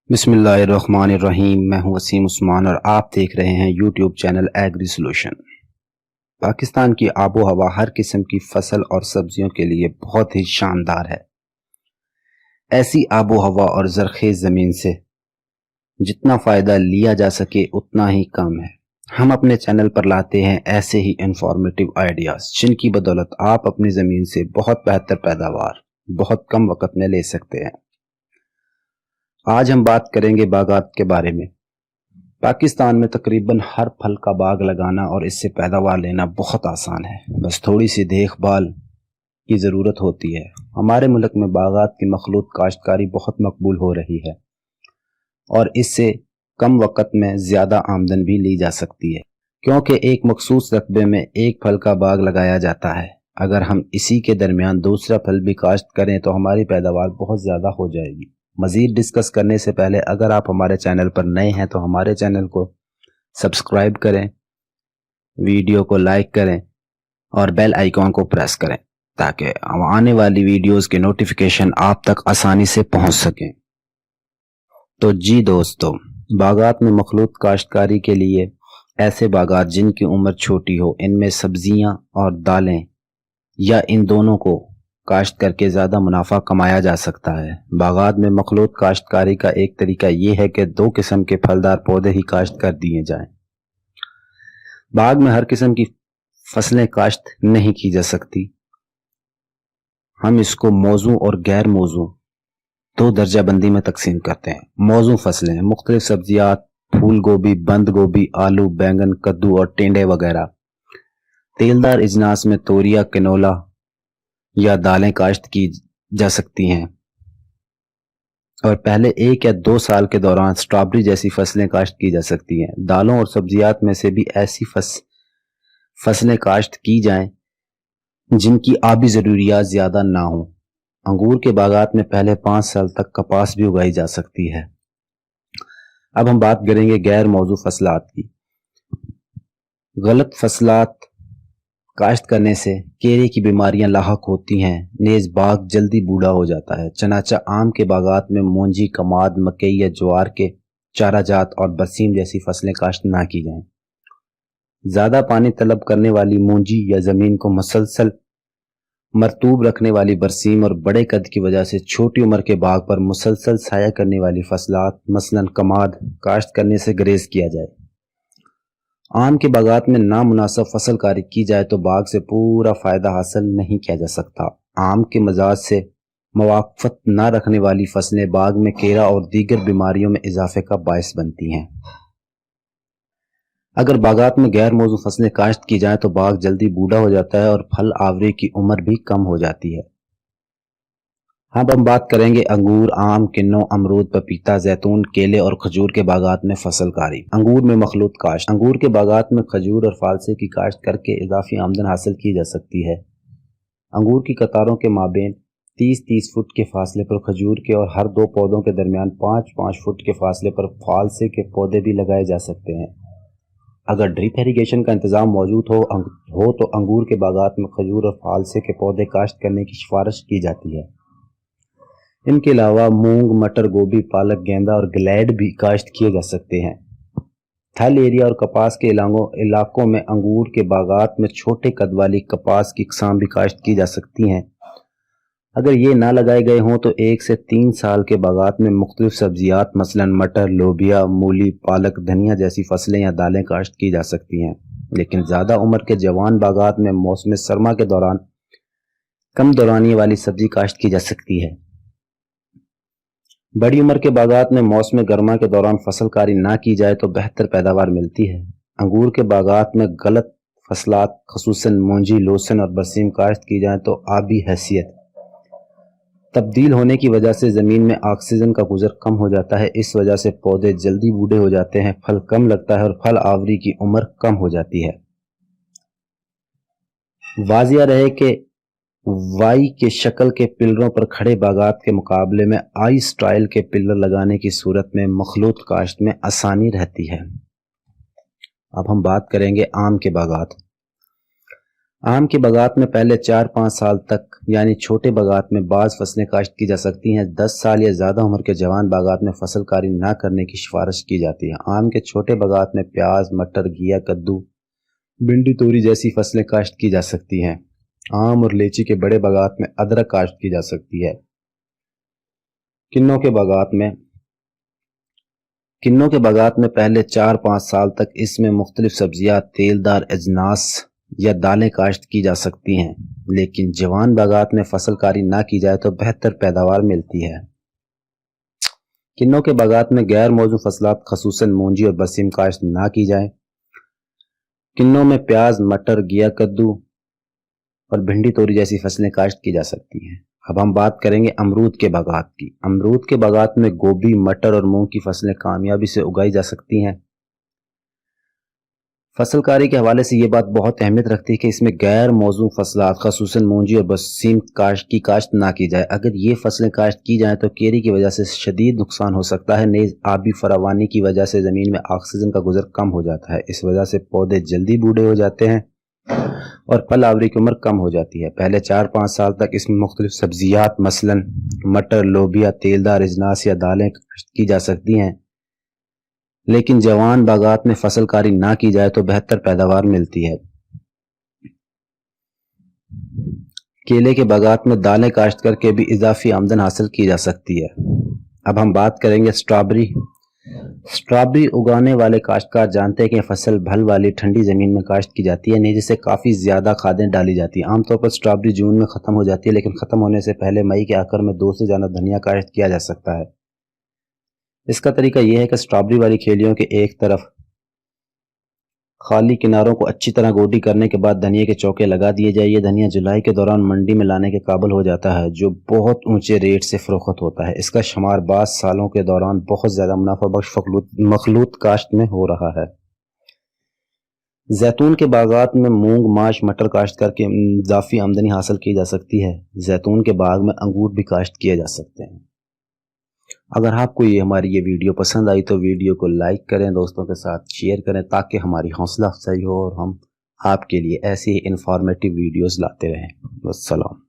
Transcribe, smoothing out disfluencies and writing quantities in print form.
بسم اللہ الرحمن الرحیم۔ میں ہوں وسیم عثمان اور آپ دیکھ رہے ہیں YouTube channel agri solution. Pakistan کی آب و ہوا ہر قسم کی فصل اور سبزیوں کے لیے بہت ہی شاندار ہے۔ ایسی آب و ہوا اور زرخیز زمین سے جتنا فائدہ لیا جا سکے اتنا ہی کم ہے۔ ہم اپنے چینل پر لاتے ہیں ایسے ہی انفارمیٹیو آئیڈیاز جن کی بدولت آپ اپنی زمین سے بہت بہتر پیداوار بہت کم وقت میں لے سکتے ہیں۔ آج ہم بات کریں گے باغات کے بارے میں۔ پاکستان میں تقریباً ہر پھل کا باغ لگانا اور اس سے پیداوار لینا بہت آسان ہے، بس تھوڑی سی دیکھ بھال کی ضرورت ہوتی ہے۔ ہمارے ملک میں باغات کی مخلوط کاشتکاری بہت مقبول ہو رہی ہے اور اس سے کم وقت میں زیادہ آمدن بھی لی جا سکتی ہے، کیونکہ ایک مخصوص رقبے میں ایک پھل کا باغ لگایا جاتا ہے۔ اگر ہم اسی کے درمیان دوسرا پھل بھی کاشت کریں تو ہماری پیداوار بہت زیادہ ہو جائے گی۔ مزید ڈسکس کرنے سے پہلے اگر آپ ہمارے چینل پر نئے ہیں تو ہمارے چینل کو سبسکرائب کریں، ویڈیو کو لائک کریں اور بیل آئیکن کو پریس کریں تاکہ آنے والی ویڈیوز کے نوٹیفیکیشن آپ تک آسانی سے پہنچ سکیں۔ تو جی دوستو، باغات میں مخلوط کاشتکاری کے لیے ایسے باغات جن کی عمر چھوٹی ہو، ان میں سبزیاں اور دالیں یا ان دونوں کو کاشت کر کے زیادہ منافع کمایا جا سکتا ہے۔ باغات میں مخلوط کاشتکاری کا ایک طریقہ یہ ہے کہ دو قسم کے پھلدار پودے ہی کاشت کر دیے جائیں۔ باغ میں ہر قسم کی فصلیں کاشت نہیں کی جا سکتی۔ ہم اس کو موزوں اور غیر موزوں دو درجہ بندی میں تقسیم کرتے ہیں۔ موزوں فصلیں مختلف سبزیات، پھول گوبھی، بند گوبھی، آلو، بینگن، کدو اور ٹینڈے وغیرہ۔ تیلدار اجناس میں توریا، کنولا یا دالیں کاشت کی جا سکتی ہیں، اور پہلے 1 یا 2 سال کے دوران سٹرابری جیسی فصلیں کاشت کی جا سکتی ہیں۔ دالوں اور سبزیات میں سے بھی ایسی فصلیں کاشت کی جائیں جن کی آبی ضروریات زیادہ نہ ہوں۔ انگور کے باغات میں پہلے 5 سال تک کپاس بھی اگائی جا سکتی ہے۔ اب ہم بات کریں گے غیر موزوں فصلات کی۔ غلط فصلات کاشت کرنے سے کیڑے کی بیماریاں لاحق ہوتی ہیں، نیز باغ جلدی بوڑھا ہو جاتا ہے۔ چنانچہ آم کے باغات میں مونجی، کماد، مکئی یا جوار کے چارہ جات اور برسیم جیسی فصلیں کاشت نہ کی جائیں۔ زیادہ پانی طلب کرنے والی مونجی یا زمین کو مسلسل مرطوب رکھنے والی برسیم اور بڑے قد کی وجہ سے چھوٹی عمر کے باغ پر مسلسل سایہ کرنے والی فصلات مثلاً کماد کاشت کرنے سے گریز کیا جائے۔ آم کے باغات میں نامناسب فصل کاری کی جائے تو باغ سے پورا فائدہ حاصل نہیں کیا جا سکتا۔ آم کے مزاج سے موافقت نہ رکھنے والی فصلیں باغ میں کیڑا اور دیگر بیماریوں میں اضافے کا باعث بنتی ہیں۔ اگر باغات میں غیر موزوں فصلیں کاشت کی جائیں تو باغ جلدی بوڑھا ہو جاتا ہے اور پھل آوری کی عمر بھی کم ہو جاتی ہے۔ اب ہم بات کریں گے انگور، آم، کنو، امرود، پپیتا، زیتون، کیلے اور کھجور کے باغات میں فصل کاری۔ انگور میں مخلوط کاشت۔ انگور کے باغات میں کھجور اور فالسے کی کاشت کر کے اضافی آمدن حاصل کی جا سکتی ہے۔ انگور کی قطاروں کے مابین 30-30 فٹ کے فاصلے پر کھجور کے اور ہر 2 پودوں کے درمیان 5-5 فٹ کے فاصلے پر فالسے کے پودے بھی لگائے جا سکتے ہیں۔ اگر ڈرپ ایریگیشن کا انتظام موجود ہو تو انگور کے باغات میں کھجور اور فالسے کے پودے کاشت کرنے کی سفارش کی جاتی ہے۔ ان کے علاوہ مونگ، مٹر، گوبھی، پالک، گیندا اور گلیڈ بھی کاشت کیے جا سکتے ہیں۔ تھل ایریا اور کپاس کے علاقوں میں انگور کے باغات میں چھوٹے قد والی کپاس کی اقسام بھی کاشت کی جا سکتی ہیں۔ اگر یہ نہ لگائے گئے ہوں تو 1 سے 3 سال کے باغات میں مختلف سبزیات مثلاً مٹر، لوبیا، مولی، پالک، دھنیا جیسی فصلیں یا دالیں کاشت کی جا سکتی ہیں۔ لیکن زیادہ عمر کے جوان باغات میں موسم سرما کے دوران کم دورانی والی سبزی کاشت کی جا سکتی ہے۔ بڑی عمر کے باغات میں موسم گرما کے دوران فصل کاری نہ کی جائے تو بہتر پیداوار ملتی ہے۔ انگور کے باغات میں غلط فصلات خصوصاً مونجی، لوسن اور برسیم کاشت کی جائیں تو آبی حیثیت تبدیل ہونے کی وجہ سے زمین میں آکسیجن کا گزر کم ہو جاتا ہے۔ اس وجہ سے پودے جلدی بوڑھے ہو جاتے ہیں، پھل کم لگتا ہے اور پھل آوری کی عمر کم ہو جاتی ہے۔ واضح رہے کہ وائی کے شکل کے پلروں پر کھڑے باغات کے مقابلے میں آئی سٹائل کے پلر لگانے کی صورت میں مخلوط کاشت میں آسانی رہتی ہے۔ اب ہم بات کریں گے آم کے باغات۔ آم کے باغات میں پہلے 4-5 سال تک یعنی چھوٹے باغات میں بعض فصلیں کاشت کی جا سکتی ہیں۔ 10 سال یا زیادہ عمر کے جوان باغات میں فصل کاری نہ کرنے کی سفارش کی جاتی ہے۔ آم کے چھوٹے باغات میں پیاز، مٹر، گھیا، کدو، بھنڈی، توری جیسی فصلیں کاشت کی جا سکتی ہیں۔ آم اور لیچی کے بڑے باغات میں ادرک کاشت کی جا سکتی ہے۔ کنوں کے باغات میں پہلے 4-5 سال تک اس میں مختلف سبزیات، تیلدار اجناس یا دالیں کاشت کی جا سکتی ہیں، لیکن جوان باغات میں فصل کاری نہ کی جائے تو بہتر پیداوار ملتی ہے۔ کنوں کے باغات میں غیر موزوں فصلات خصوصاً مونجی اور برسیم کاشت نہ کی جائے۔ کنوں میں پیاز، مٹر، گھیا، کدو اور بھنڈی، توری جیسی فصلیں کاشت کی جا سکتی ہیں۔ اب ہم بات کریں گے امرود کے باغات کی۔ امرود کے باغات میں گوبھی، مٹر اور مونگ کی فصلیں کامیابی سے اگائی جا سکتی ہیں۔ فصل کاری کے حوالے سے یہ بات بہت اہمیت رکھتی ہے کہ اس میں غیر موزوں فصلات خصوصاً مونجی اور برسیم کی کاشت نہ کی جائے۔ اگر یہ فصلیں کاشت کی جائیں تو کیری کی وجہ سے شدید نقصان ہو سکتا ہے۔ نیز آبی فراوانی کی وجہ سے زمین میں آکسیجن کا گزر کم ہو جاتا ہے، اس وجہ سے پودے جلدی بوڑھے ہو جاتے ہیں اور پھل آوری کی عمر کم ہو جاتی ہے۔ پہلے 4-5 سال تک اس میں مختلف سبزیات مثلاً مٹر، لوبیا، تیلدار اجناس یا دالیں کاشت کی جا سکتی ہیں، لیکن جوان باغات میں فصل کاری نہ کی جائے تو بہتر پیداوار ملتی ہے۔ کیلے کے باغات میں دالیں کاشت کر کے بھی اضافی آمدن حاصل کی جا سکتی ہے۔ اب ہم بات کریں گے سٹرابری۔ سٹرابری اگانے والے کاشتکار جانتے ہیں کہ فصل بھل والی ٹھنڈی زمین میں کاشت کی جاتی ہے، نہیں جسے کافی زیادہ کھادیں ڈالی جاتی ہیں۔ عام طور پر سٹرابری جون میں ختم ہو جاتی ہے، لیکن ختم ہونے سے پہلے مئی کے آخر میں 2 سے زیادہ دھنیا کاشت کیا جا سکتا ہے۔ اس کا طریقہ یہ ہے کہ سٹرابری والی کھیلیوں کے ایک طرف خالی کناروں کو اچھی طرح گوڈی کرنے کے بعد دھنیا کے چوکے لگا دیے جائے۔ یہ دھنیا جولائی کے دوران منڈی میں لانے کے قابل ہو جاتا ہے، جو بہت اونچے ریٹ سے فروخت ہوتا ہے۔ اس کا شمار بعض سالوں کے دوران بہت زیادہ منافع بخش مخلوط کاشت میں ہو رہا ہے۔ زیتون کے باغات میں مونگ، ماش، مٹر کاشت کر کے اضافی آمدنی حاصل کی جا سکتی ہے۔ زیتون کے باغ میں انگور بھی کاشت کیے جا سکتے ہیں۔ اگر آپ کو ہماری یہ ویڈیو پسند آئی تو ویڈیو کو لائک کریں، دوستوں کے ساتھ شیئر کریں تاکہ ہماری حوصلہ افزائی ہو اور ہم آپ کے لیے ایسی ہی انفارمیٹیو ویڈیوز لاتے رہیں۔ والسلام۔